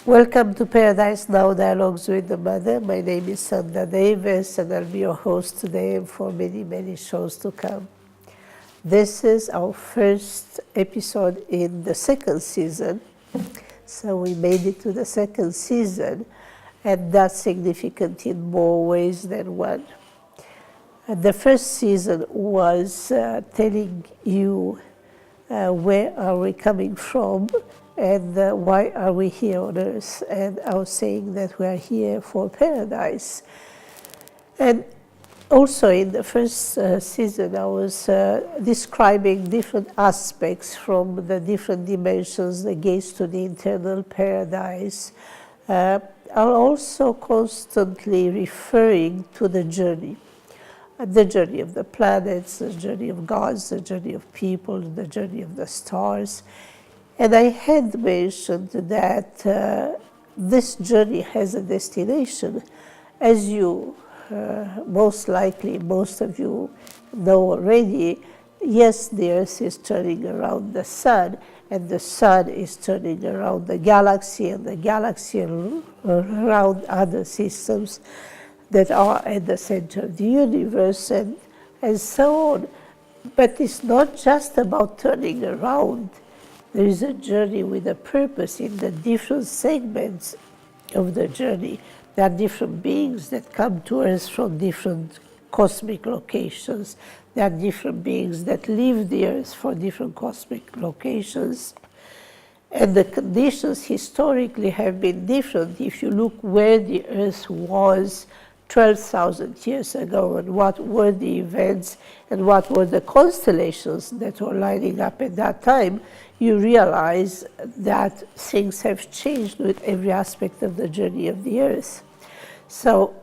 Welcome to Paradise Now Dialogues with the Mother. My name is Sanda and I'll be your host today and for many, many shows to come. This is our first episode in the second season. So we made it to the second season, and that's significant in more ways than one. The first season was telling you where are we coming from and why are we here on earth. And I was saying that we are here for paradise. And also in the first season I was describing different aspects from the different dimensions, the gates to the internal paradise. I'm also constantly referring to the journey of the planets, the journey of gods, the journey of people, the journey of the stars. And I had mentioned that this journey has a destination. As you most of you know already, yes, the Earth is turning around the Sun, and the Sun is turning around the galaxy, and the galaxy around other systems that are at the center of the universe, and so on. But it's not just about turning around. There is a journey with a purpose in the different segments of the journey. There are different beings that come to Earth from different cosmic locations. There are different beings that leave the Earth for different cosmic locations. And the conditions historically have been different. If you look where the Earth was 12,000 years ago and what were the events and what were the constellations that were lining up at that time, you realize that things have changed with every aspect of the journey of the Earth. So,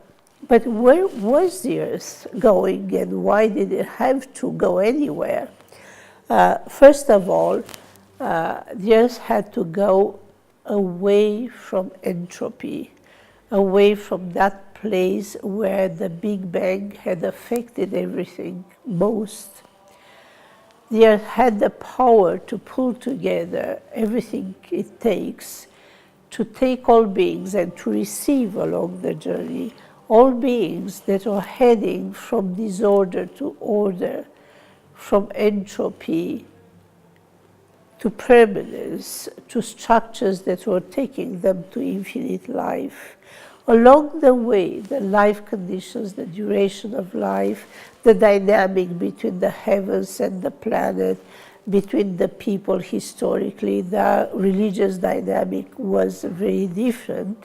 but where was the Earth going and why did it have to go anywhere? First of all, the Earth had to go away from entropy, away from that place where the Big Bang had affected everything most. The Earth had the power to pull together everything it takes to take all beings and to receive along the journey all beings that are heading from disorder to order, from entropy to permanence, to structures that were taking them to infinite life. Along the way, the life conditions, the duration of life, the dynamic between the heavens and the planet, between the people historically, the religious dynamic was very different.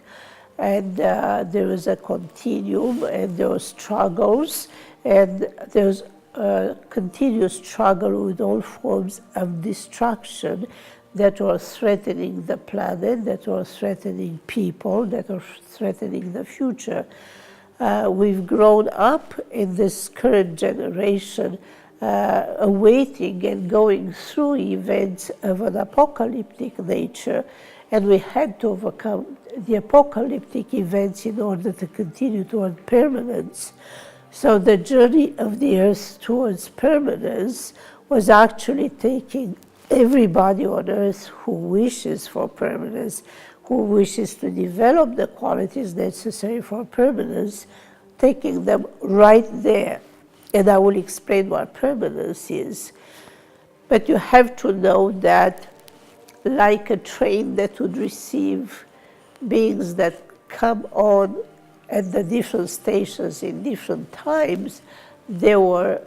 And there was a continuum, and there were struggles, and there was a continuous struggle with all forms of destruction that were threatening the planet, that were threatening people, that were threatening the future. We've grown up in this current generation awaiting and going through events of an apocalyptic nature, and we had to overcome the apocalyptic events in order to continue toward permanence. So the journey of the Earth towards permanence was actually taking everybody on Earth who wishes for permanence, who wishes to develop the qualities necessary for permanence, taking them right there. And I will explain what permanence is. But you have to know that, like a train that would receive beings that come on at the different stations in different times, there were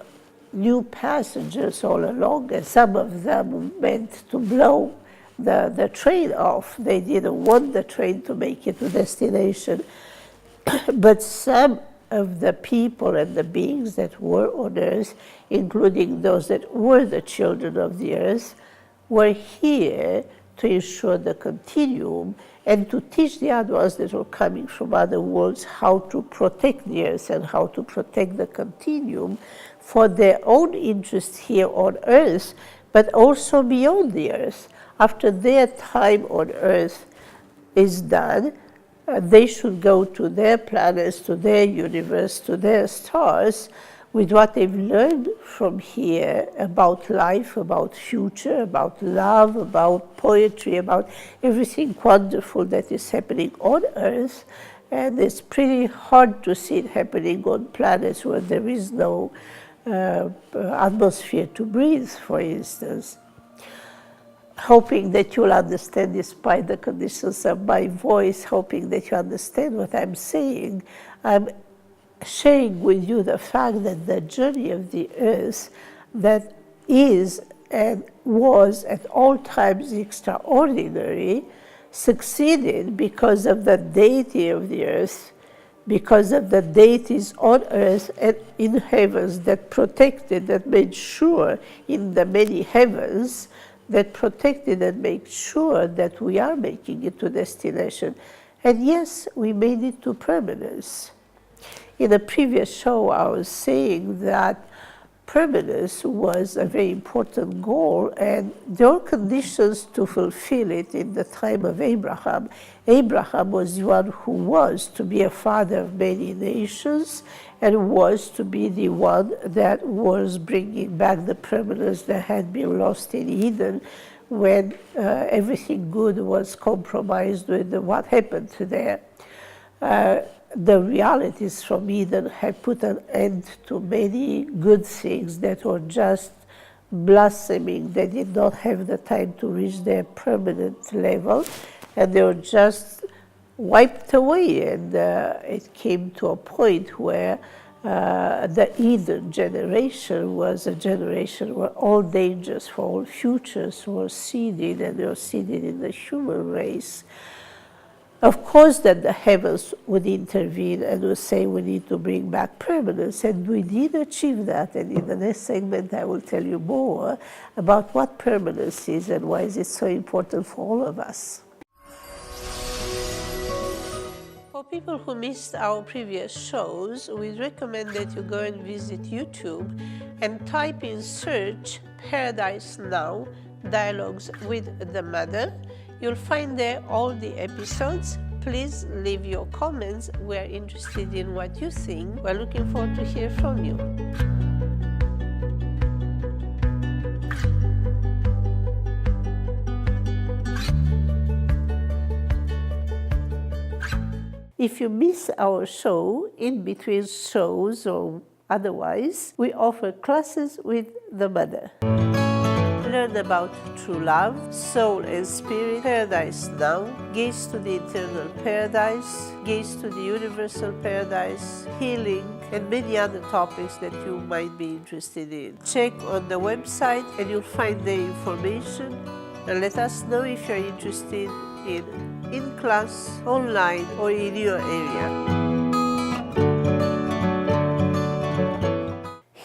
new passengers all along, and some of them meant to blow the train off. They didn't want the train to make it to destination. But some of the people and the beings that were on Earth, including those that were the children of the Earth, were here to ensure the continuum and to teach the other ones that were coming from other worlds how to protect the Earth and how to protect the continuum for their own interest here on Earth, but also beyond the Earth. After their time on Earth is done, they should go to their planets, to their universe, to their stars, with what they've learned from here about life, about future, about love, about poetry, about everything wonderful that is happening on Earth. And it's pretty hard to see it happening on planets where there is no atmosphere to breathe, for instance. Hoping that you'll understand, despite the conditions of my voice, hoping that you understand what I'm saying, I'm sharing with you the fact that the journey of the Earth that is and was at all times extraordinary succeeded because of the deity of the Earth, because of the deities on Earth and in heavens that protected, that made sure in the many heavens, that protected and made sure that we are making it to destination. And yes, we made it to permanence. In a previous show, I was saying that permanence was a very important goal, and there were conditions to fulfill it in the time of Abraham. Abraham was the one who was to be a father of many nations, and was to be the one that was bringing back the permanence that had been lost in Eden when everything good was compromised with what happened there. The realities from Eden had put an end to many good things that were just blossoming. They did not have the time to reach their permanent level, and they were just wiped away. And it came to a point where the Eden generation was a generation where all dangers for all futures were seeded, and they were seeded in the human race. Of course that the heavens would intervene and would say we need to bring back permanence, and we did achieve that. And in the next segment I will tell you more about what permanence is and why is it so important for all of us. For people who missed our previous shows, we recommend that you go and visit YouTube and type in search Paradise Now, Dialogues with the Mother. You'll find there all the episodes. Please leave your comments. We're interested in what you think. We're looking forward to hear from you. If you miss our show, in between shows or otherwise, we offer classes with the Mother. Learn about true love, soul and spirit, paradise now, gaze to the eternal paradise, gaze to the universal paradise, healing, and many other topics that you might be interested in. Check on the website and you'll find the information, and let us know if you're interested in class, online, or in your area.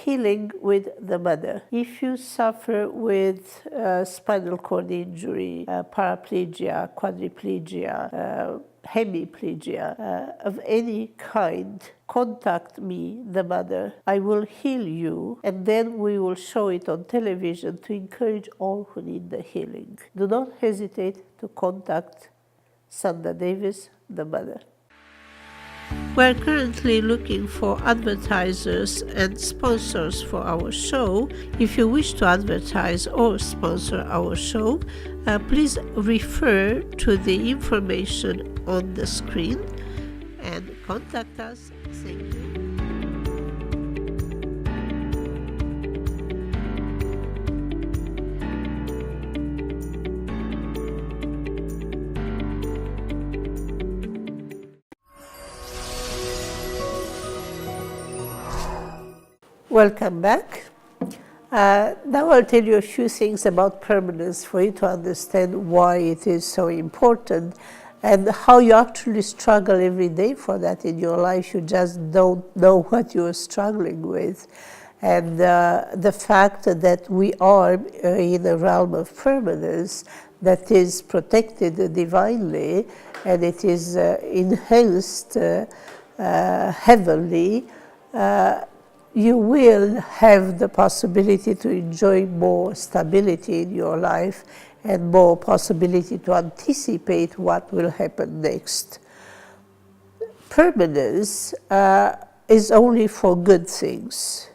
Healing with the Mother. If you suffer with spinal cord injury, paraplegia, quadriplegia, hemiplegia, of any kind, contact me, the Mother. I will heal you, and then we will show it on television to encourage all who need the healing. Do not hesitate to contact Sanda Davis, the Mother. We're currently looking for advertisers and sponsors for our show. If you wish to advertise or sponsor our show, please refer to the information on the screen and contact us. Thank you. Welcome back. Now I'll tell you a few things about permanence for you to understand why it is so important and how you actually struggle every day for that in your life. You just don't know what you are struggling with. And the fact that we are in a realm of permanence that is protected divinely, and it is enhanced heavenly, you will have the possibility to enjoy more stability in your life and more possibility to anticipate what will happen next. Permanence is only for good things.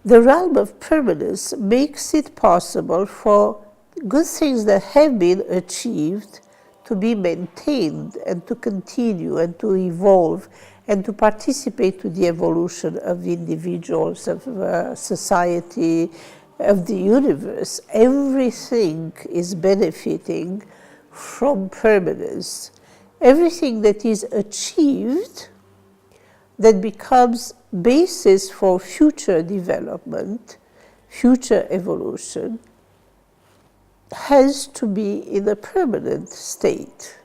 The realm of permanence makes it possible for good things that have been achieved to be maintained and to continue and to evolve and to participate to the evolution of individuals, of society, of the universe. Everything is benefiting from permanence. Everything that is achieved that becomes basis for future development, future evolution, has to be in a permanent state.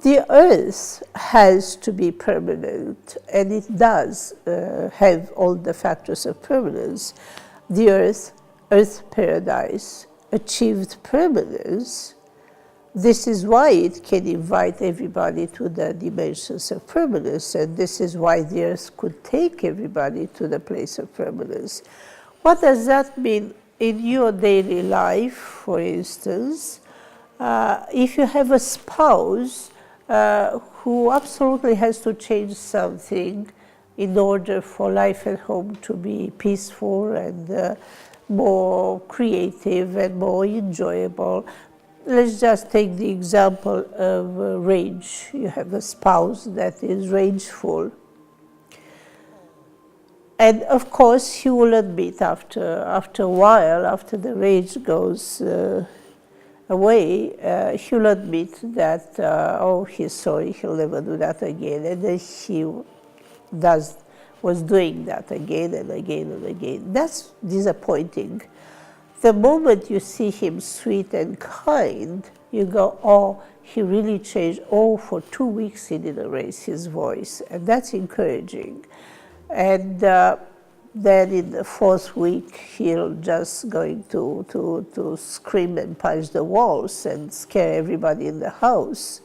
The earth has to be permanent, and it does have all the factors of permanence. The earth paradise, achieved permanence. This is why it can invite everybody to the dimensions of permanence, and this is why the earth could take everybody to the place of permanence. What does that mean in your daily life, for instance? If you have a spouse who absolutely has to change something in order for life at home to be peaceful and more creative and more enjoyable. Let's just take the example of rage. You have a spouse that is rageful. And of course, he will admit after a while, after the rage goes away, he'll admit that, oh, he's sorry, he'll never do that again. And then he was doing that again and again and again. That's disappointing. The moment you see him sweet and kind, you go, oh, he really changed. Oh, for 2 weeks he didn't raise his voice. And that's encouraging. And then in the 4th week, he'll just going to scream and punch the walls and scare everybody in the house.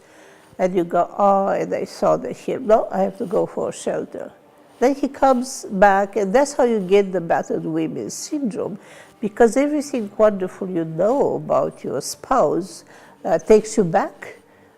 And you go, oh, and I saw that here. No, I have to go for shelter. Then he comes back, and that's how you get the battered women syndrome. Because everything wonderful you know about your spouse takes you back,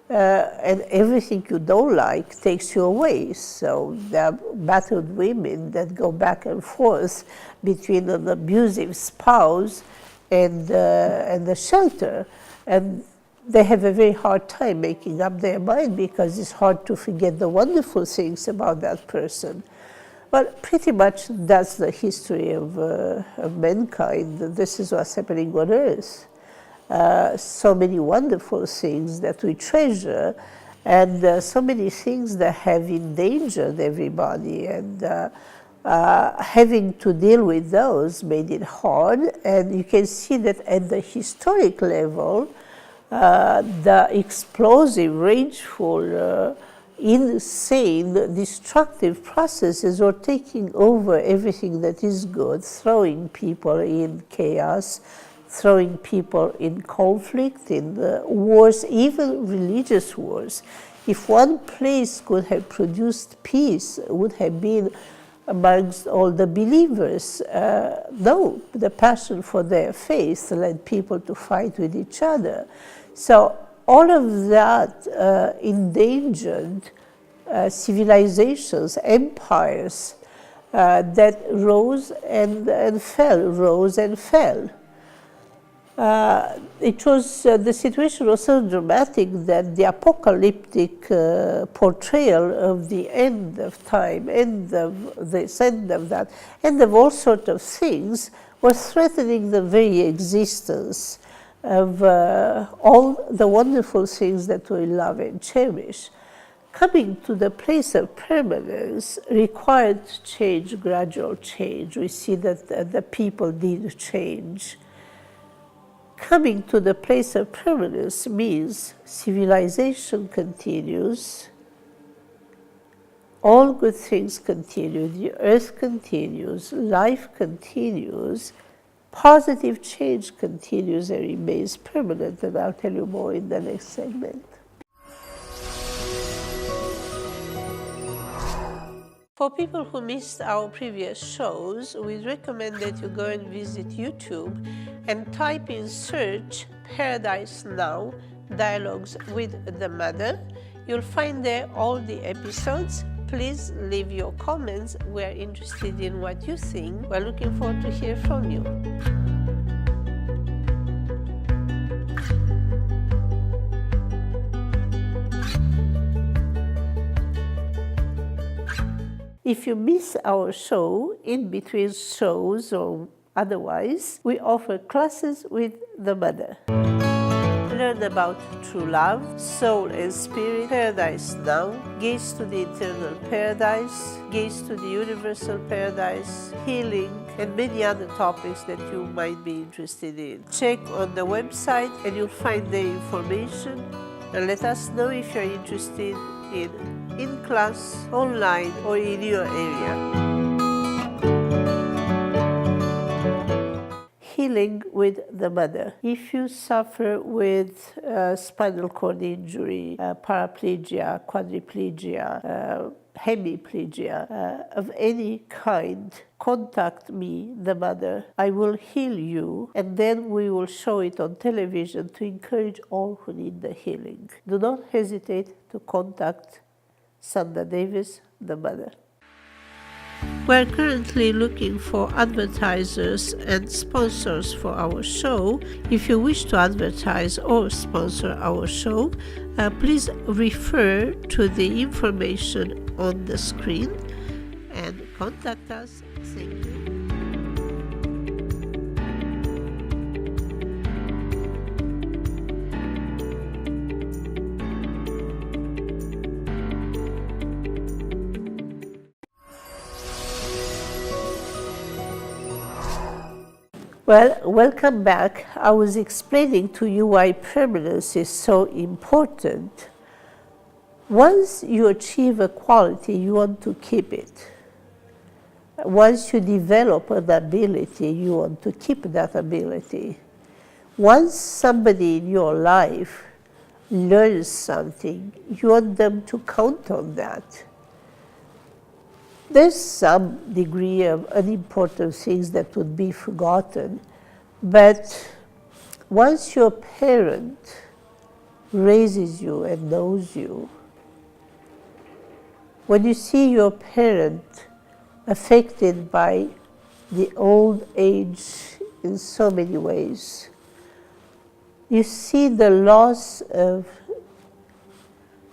and everything you don't like takes you away. So there are battered women that go back and forth between an abusive spouse and the shelter. And they have a very hard time making up their mind because it's hard to forget the wonderful things about that person. But pretty much that's the history of mankind. This is what's happening on Earth. So many wonderful things that we treasure, and so many things that have endangered everybody, and having to deal with those made it hard. And you can see that at the historic level, the explosive, rageful, insane, destructive processes are taking over everything that is good, throwing people in chaos, throwing people in conflict, in wars, even religious wars. If one place could have produced peace, it would have been amongst all the believers. No, the passion for their faith led people to fight with each other. So all of that endangered civilizations, empires that rose and fell, rose and fell. It was, the situation was so dramatic that the apocalyptic portrayal of the end of time, end of this, end of that, end of all sorts of things was threatening the very existence of all the wonderful things that we love and cherish. Coming to the place of permanence required change, gradual change. We see that the people did change. Coming to the place of permanence means civilization continues, all good things continue, the earth continues, life continues, positive change continues and remains permanent, and I'll tell you more in the next segment. For people who missed our previous shows, we recommend that you go and visit YouTube and type in search Paradise Now, Dialogues with the Mother. You'll find there all the episodes, Please leave your comments. We're interested in what you think. We're looking forward to hear from you. If you miss our show, in between shows or otherwise, we offer classes with the Mother. Learn about true love, soul and spirit, paradise now, gaze to the eternal paradise, gaze to the universal paradise, healing, and many other topics that you might be interested in. Check on the website and you'll find the information, and let us know if you're interested in class, online, or in your area. Healing with the Mother. If you suffer with spinal cord injury, paraplegia, quadriplegia, hemiplegia, of any kind, contact me, the Mother. I will heal you, and then we will show it on television to encourage all who need the healing. Do not hesitate to contact Sanda Davis, the Mother. We're currently looking for advertisers and sponsors for our show. If you wish to advertise or sponsor our show, please refer to the information on the screen and contact us. Thank you. Well, welcome back. I was explaining to you why permanence is so important. Once you achieve a quality, you want to keep it. Once you develop an ability, you want to keep that ability. Once somebody in your life learns something, you want them to count on that. There's some degree of unimportant things that would be forgotten, but once your parent raises you and knows you, when you see your parent affected by the old age in so many ways, you see the loss of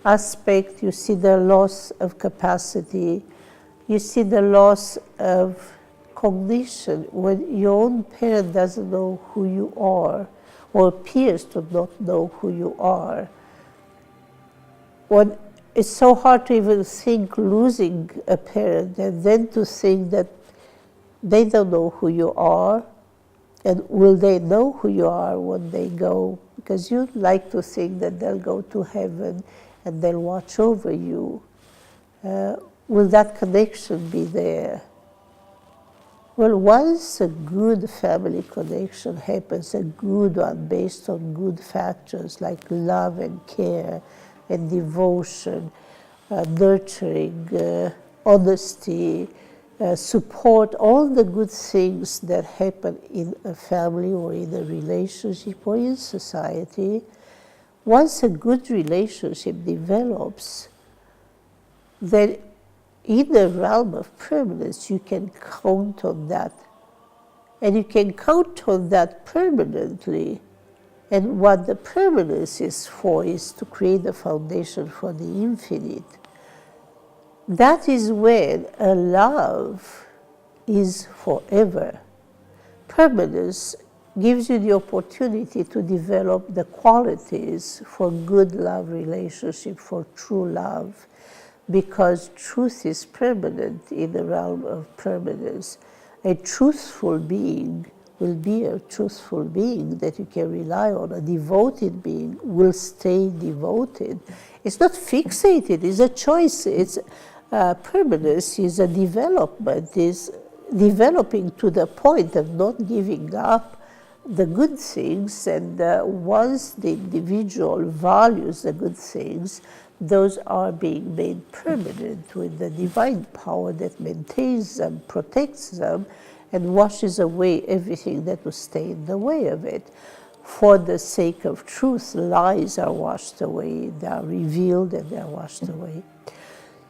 aspect, you see the loss of capacity, you see the loss of cognition when your own parent doesn't know who you are or appears to not know who you are. When it's so hard to even think losing a parent, and then to think that they don't know who you are, and will they know who you are when they go? Because you'd like to think that they'll go to heaven and they'll watch over you. Will that connection be there? Well, once a good family connection happens, a good one based on good factors like love and care and devotion, nurturing, honesty, support, all the good things that happen in a family or in a relationship or in society, once a good relationship develops, then in the realm of permanence, you can count on that. And you can count on that permanently. And what the permanence is for is to create a foundation for the infinite. That is when a love is forever. Permanence gives you the opportunity to develop the qualities for good love relationship, for true love. Because truth is permanent in the realm of permanence. A truthful being will be a truthful being that you can rely on. A devoted being will stay devoted. It's not fixated, it's a choice. It's permanence is a development, is developing to the point of not giving up the good things, and once the individual values the good things, those are being made permanent with the divine power that maintains them, protects them, and washes away everything that will stay in the way of it. For the sake of truth, lies are washed away, they are revealed and they are washed away.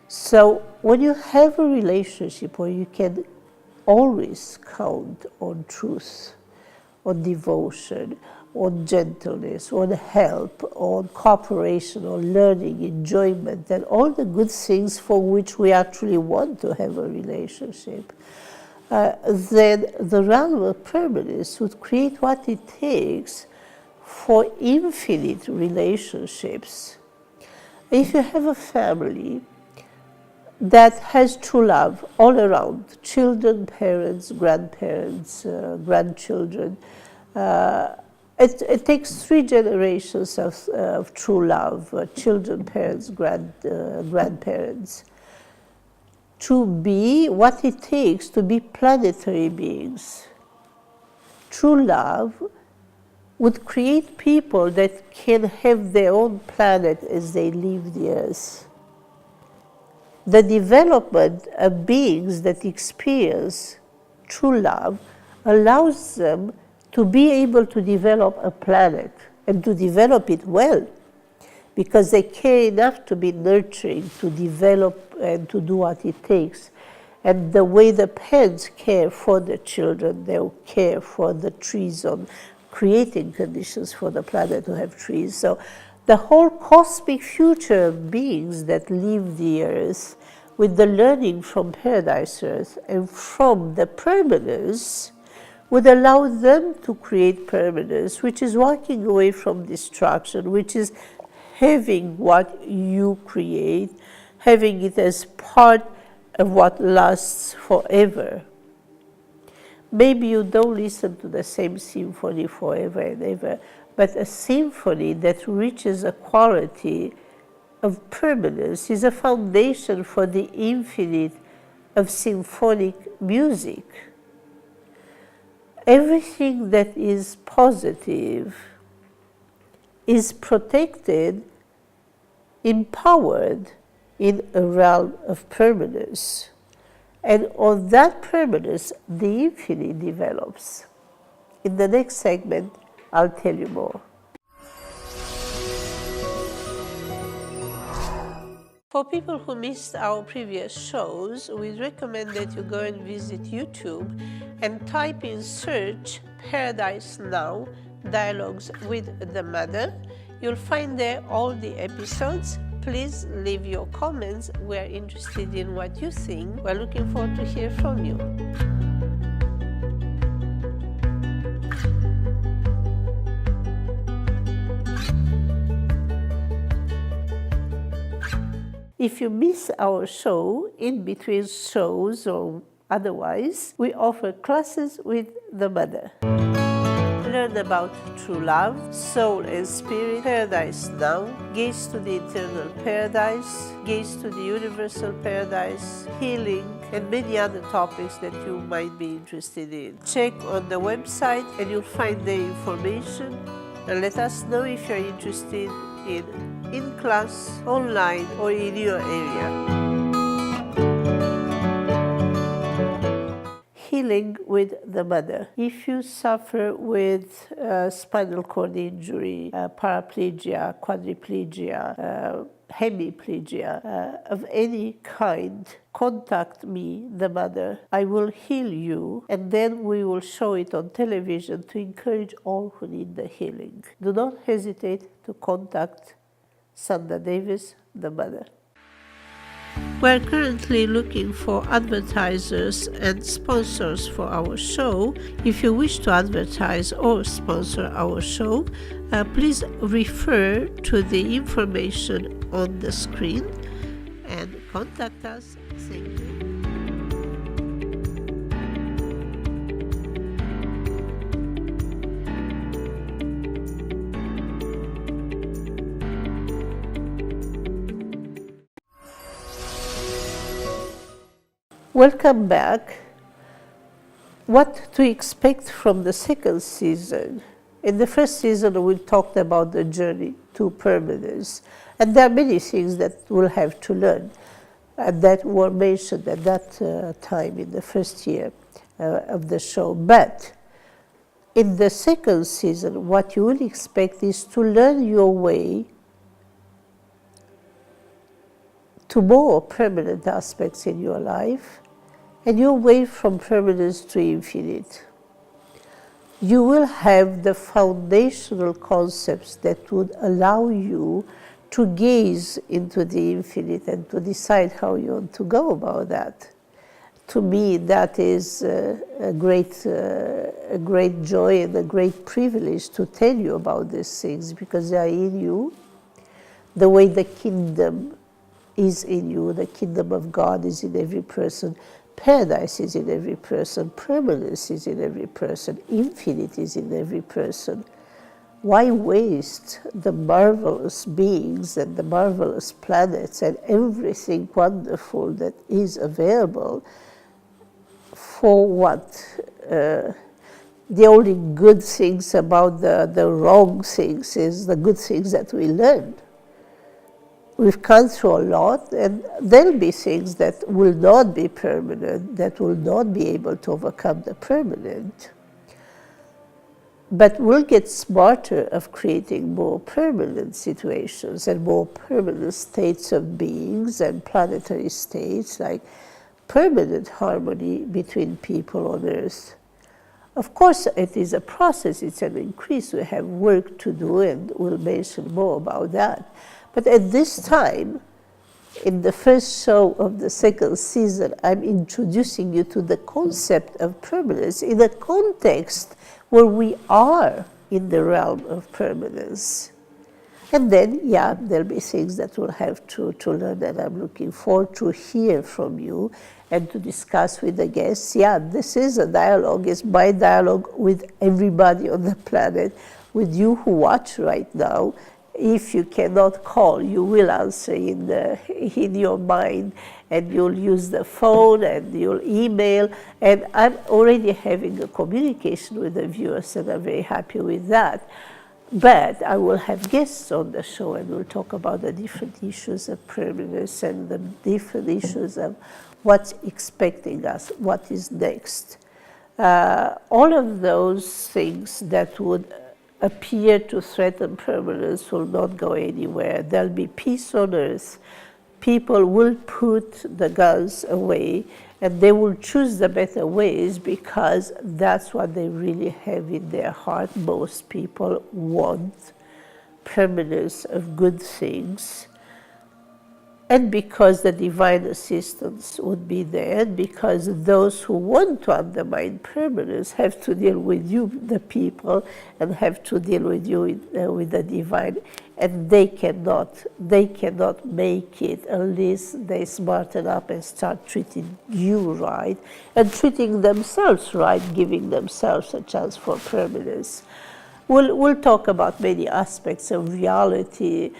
So when you have a relationship where you can always count on truth, on devotion, on gentleness, on help, on cooperation, on learning, enjoyment, and all the good things for which we actually want to have a relationship, then the realm of permanence would create what it takes for infinite relationships. If you have a family that has true love all around, children, parents, grandparents, grandchildren, it takes 3 generations of true love, children, parents, grandparents, to be what it takes to be planetary beings. True love would create people that can have their own planet as they leave the earth. The development of beings that experience true love allows them to be able to develop a planet and to develop it well, because they care enough to be nurturing, to develop and to do what it takes. And the way the parents care for the children, they'll care for the trees on creating conditions for the planet to have trees. So the whole cosmic future of beings that leave the earth, with the learning from Paradise Earth and from the permanence, would allow them to create permanence, which is walking away from destruction, which is having what you create, having it as part of what lasts forever. Maybe you don't listen to the same symphony forever and ever, but a symphony that reaches a quality of permanence is a foundation for the infinite of symphonic music. Everything that is positive is protected, empowered in a realm of permanence. And on that permanence, the infinite develops. In the next segment, I'll tell you more. For people who missed our previous shows, we recommend that you go and visit YouTube and type in search Paradise Now, Dialogues with the Mother. You'll find there all the episodes. Please leave your comments. We're interested in what you think. We're looking forward to hear from you. If you miss our show, in between shows or otherwise, we offer classes with the Mother. Learn about true love, soul and spirit, paradise now, gaze to the eternal paradise, gaze to the universal paradise, healing, and many other topics that you might be interested in. Check on the website and you'll find the information, and let us know if you're interested in class, online, or in your area. Healing with the Mother. If you suffer with spinal cord injury, paraplegia, quadriplegia, hemiplegia, of any kind, contact me, the Mother. I will heal you, and then we will show it on television to encourage all who need the healing. Do not hesitate to contact Sanda Davis, the Mother. We're currently looking for advertisers and sponsors for our show. If you wish to advertise or sponsor our show, please refer to the information on the screen and contact us. Thank you. Welcome back. What to expect from the second season? In the first season, we talked about the journey to permanence. And there are many things that we'll have to learn and that were mentioned at that time in the first year of the show. But in the second season, what you will expect is to learn your way to to more permanent aspects in your life, and your way from permanence to infinite. You will have the foundational concepts that would allow you to gaze into the infinite and to decide how you want to go about that. To me, that is a great joy and a great privilege to tell you about these things, because they are in you. The way the kingdom is in you, the kingdom of God is in every person, paradise is in every person, permanence is in every person, infinite is in every person. Why waste the marvelous beings and the marvelous planets and everything wonderful that is available for what? The only good things about the wrong things is the good things that we learn. We've gone through a lot, and there'll be things that will not be permanent, that will not be able to overcome the permanent. But we'll get smarter of creating more permanent situations and more permanent states of beings and planetary states, like permanent harmony between people on Earth. Of course, it is a process, it's an increase. We have work to do, and we'll mention more about that. But at this time, in the first show of the second season, I'm introducing you to the concept of permanence in a context where we are in the realm of permanence. And then, yeah, there'll be things that we'll have to learn, and I'm looking forward to hear from you and to discuss with the guests. Yeah, this is a dialogue. It's my dialogue with everybody on the planet, with you who watch right now. If you cannot call, you will answer in your mind, and you'll use the phone and you'll email. And I'm already having a communication with the viewers, and I'm very happy with that. But I will have guests on the show, and we'll talk about the different issues of permanence and the different issues of what's expecting us, what is next. All of those things that would appear to threaten permanence will not go anywhere. There'll be peace on Earth. People will put the guns away, and they will choose the better ways, because that's what they really have in their heart. Most people want permanence of good things. And because the divine assistance would be there, because those who want to undermine permanence have to deal with you, the people, and have to deal with you with the divine, and they cannot make it unless they smarten up and start treating you right, and treating themselves right, giving themselves a chance for permanence. We'll talk about many aspects of reality.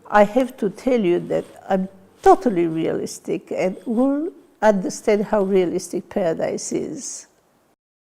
I have to tell you that I'm totally realistic, and we'll understand how realistic paradise is.